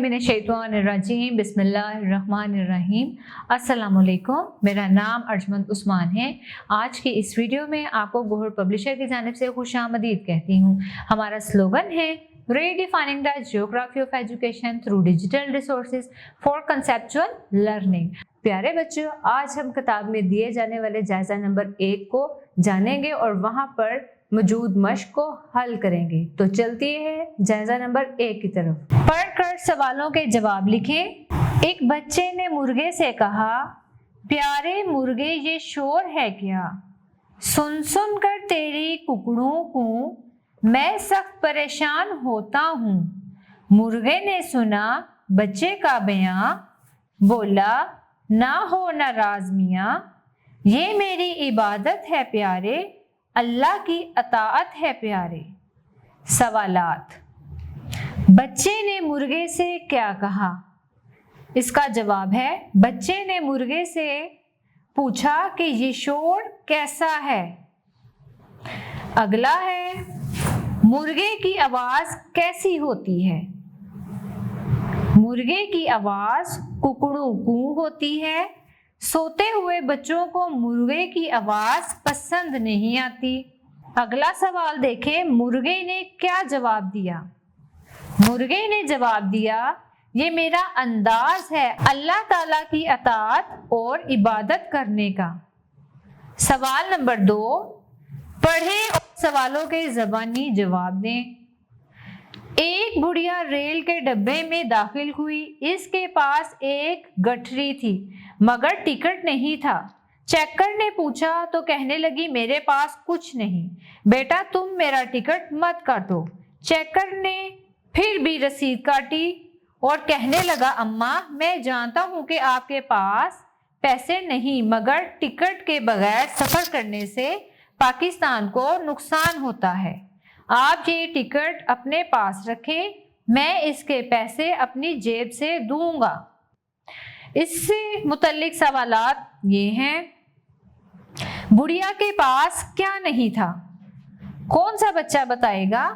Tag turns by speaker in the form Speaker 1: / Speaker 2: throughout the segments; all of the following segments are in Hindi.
Speaker 1: बिस्मिल्लाहिर्रहमानिर्रहीम बिस्मिल्लाहिर्रहमानिर्रहीम। अस्सलामुअलैकुम, मेरा नाम अर्जमंद उस्मान है। आज की इस वीडियो में आपको गोहर पब्लिशर की जानिब से खुशामदीद कहती हूँ। हमारा स्लोगन है redefining the geography of education through digital resources for conceptual learning. प्यारे बच्चों, आज हम किताब में दिए जाने वाले जायजा नंबर 1 को जानेंगे और वहां पर मौजूद मश्क को हल करेंगे। तो चलती है जायजा नंबर 1 की तरफ। पढ़कर सवालों के जवाब लिखें। एक बच्चे ने मुर्गे से कहा, प्यारे मुर्गे ये शोर है क्या? सुन सुन कर तेरी कुकड़ों को मैं सख्त परेशान होता हूँ। मुर्गे ने सुना बच्चे का बयां, बोला ना हो नाराज मियाँ, ये मेरी इबादत है प्यारे, अल्लाह की अताअत है प्यारे। सवालात। बच्चे ने मुर्गे से क्या कहा? इसका जवाब है, बच्चे ने मुर्गे से पूछा कि ये शोर कैसा है। अगला है, मुर्गे की आवाज कैसी होती है? मुर्गे की आवाज कुकड़ू कू होती है। सोते हुए बच्चों को मुर्गे की आवाज पसंद नहीं आती। अगला सवाल देखें, मुर्गे ने क्या जवाब दिया? मुर्गे ने जवाब दिया, ये मेरा अंदाज है अल्लाह ताला की अताअत और इबादत करने का। सवाल नंबर 2, पढ़ें और सवालों के ज़बानी जवाब दें। एक बुढ़िया रेल के डब्बे में दाखिल हुई। इसके पास एक गठरी थी मगर टिकट नहीं था। चेकर ने पूछा तो कहने लगी, मेरे पास कुछ नहीं। बेटा तुम मेरा टिकट मत काटो। चेकर ने फिर भी रसीद काटी और कहने लगा, अम्मा मैं जानता हूँ कि आपके पास पैसे नहीं, मगर टिकट के बगैर सफ़र करने से पाकिस्तान को नुकसान होता है। आप ये टिकट अपने पास रखें, मैं इसके पैसे अपनी जेब से दूंगा। इससे मुतल्लिक सवालात ये हैं, बुढ़िया के पास क्या नहीं था? कौन सा बच्चा बताएगा?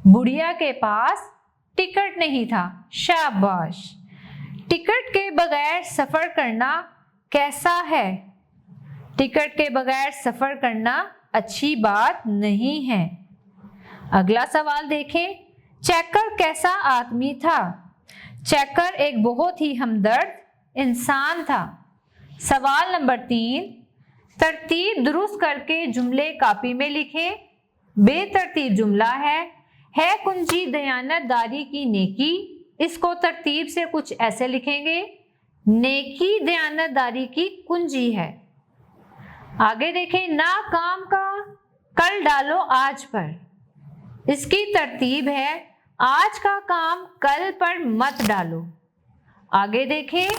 Speaker 1: बुढ़िया के पास टिकट नहीं था। शाबाश। टिकट के बगैर सफर करना कैसा है? टिकट के बगैर सफर करना अच्छी बात नहीं है। अगला सवाल देखें, चेकर कैसा आदमी था? चेकर एक बहुत ही हमदर्द इंसान था। सवाल नंबर 3, तरतीब दुरुस्त करके जुमले कापी में लिखें। बेतरतीब जुमला है कुंजी दयानतदारी की नेकी। इसको तरतीब से कुछ ऐसे लिखेंगे, नेकी दयानतदारी की कुंजी है। आगे देखें, ना काम का कल डालो आज पर। इसकी तरतीब है, आज का काम कल पर मत डालो। आगे देखें,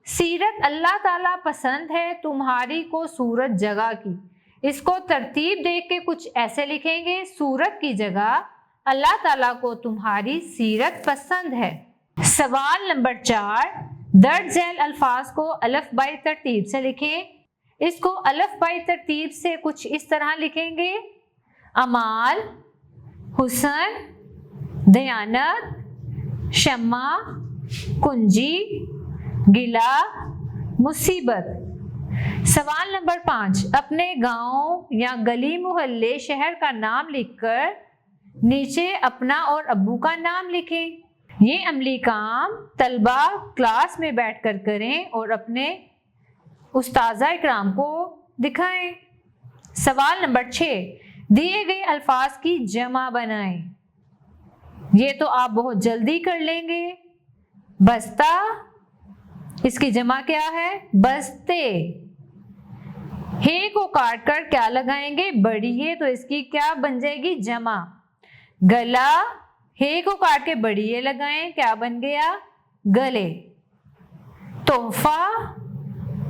Speaker 1: सीरत अल्लाह ताला पसंद है तुम्हारी को सूरत जगह की। इसको तरतीब देख के कुछ ऐसे लिखेंगे, सूरत की जगह अल्लाह ताला को तुम्हारी सीरत पसंद है। सवाल नंबर 4, दर्ज झैल अल्फाज को अलफ बाई तरतीब से लिखें। इसको अलफ बाई तरतीब से कुछ इस तरह लिखेंगे, अमाल, हुसन, दयानत, शम्मा, कुंजी, गिला, मुसीबत। सवाल नंबर 5, अपने गांव या गली मोहल्ले शहर का नाम लिखकर नीचे अपना और अब्बू का नाम लिखें। ये अमली काम तलबा क्लास में बैठकर करें और अपने उस्ताज़ा इकराम को दिखाएं। सवाल नंबर 6, दिए गए अल्फाज की जमा बनाएं। ये तो आप बहुत जल्दी कर लेंगे। बस्ता, इसकी जमा क्या है? बस्ते। हे को काट कर क्या लगाएंगे? बढ़िए, तो इसकी क्या बन जाएगी? जमा। गला, हे को काट के बढ़िए लगाएं, क्या बन गया? गले। तोहफा,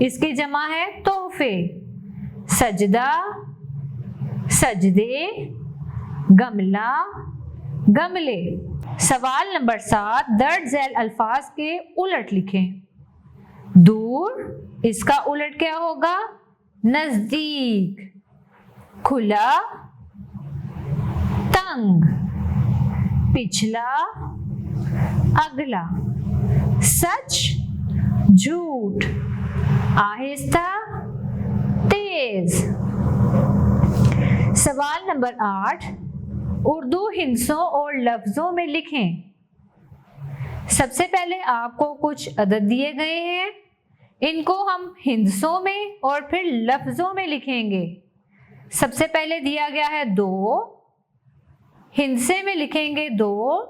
Speaker 1: इसकी जमा है तोहफे। सजदा, सजदे, गमला, गमले। सवाल नंबर 7, दर्ज झैल अल्फाज के उलट लिखें। दूर, इसका उलट क्या होगा? नजदीक। खुला, तंग। पिछला, अगला, सच, झूठ, आहिस्ता, तेज। सवाल नंबर 8, उर्दू हिंसों और लफ्जों में लिखें। सबसे पहले आपको कुछ अदद दिए गए हैं, इनको हम हिंसों में और फिर लफ्जों में लिखेंगे। सबसे पहले दिया गया है 2, हिंसे में लिखेंगे 2,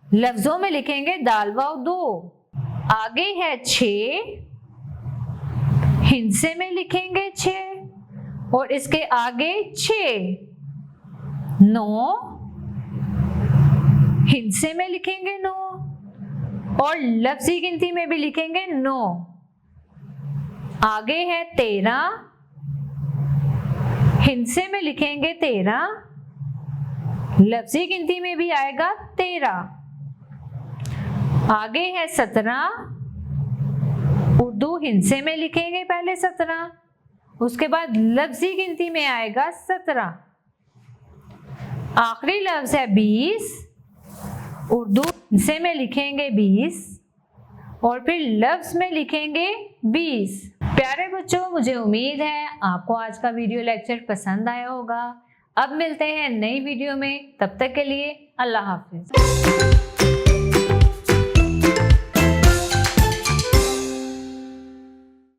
Speaker 1: लफ्जों में लिखेंगे दाल वाव 2। आगे है 6, हिंसे में लिखेंगे 6 और इसके आगे 6। 9, हिंसे में लिखेंगे 9 और लफ्जी गिनती में भी लिखेंगे 9। आगे है 13, हिंसे में लिखेंगे 13, लफ्जी गिनती में भी आएगा 13। आगे है 17, उर्दू हिंसे में लिखेंगे पहले 17, उसके बाद लफ्जी गिनती में आएगा 17। आखिरी लफ्ज है 20, उर्दू हिंसे में लिखेंगे 20 और फिर लफ्ज में लिखेंगे 20। प्यारे बच्चों, मुझे उम्मीद है आपको आज का वीडियो लेक्चर पसंद आया होगा। अब मिलते हैं नई वीडियो में, तब तक के लिए अल्लाह हाफिज।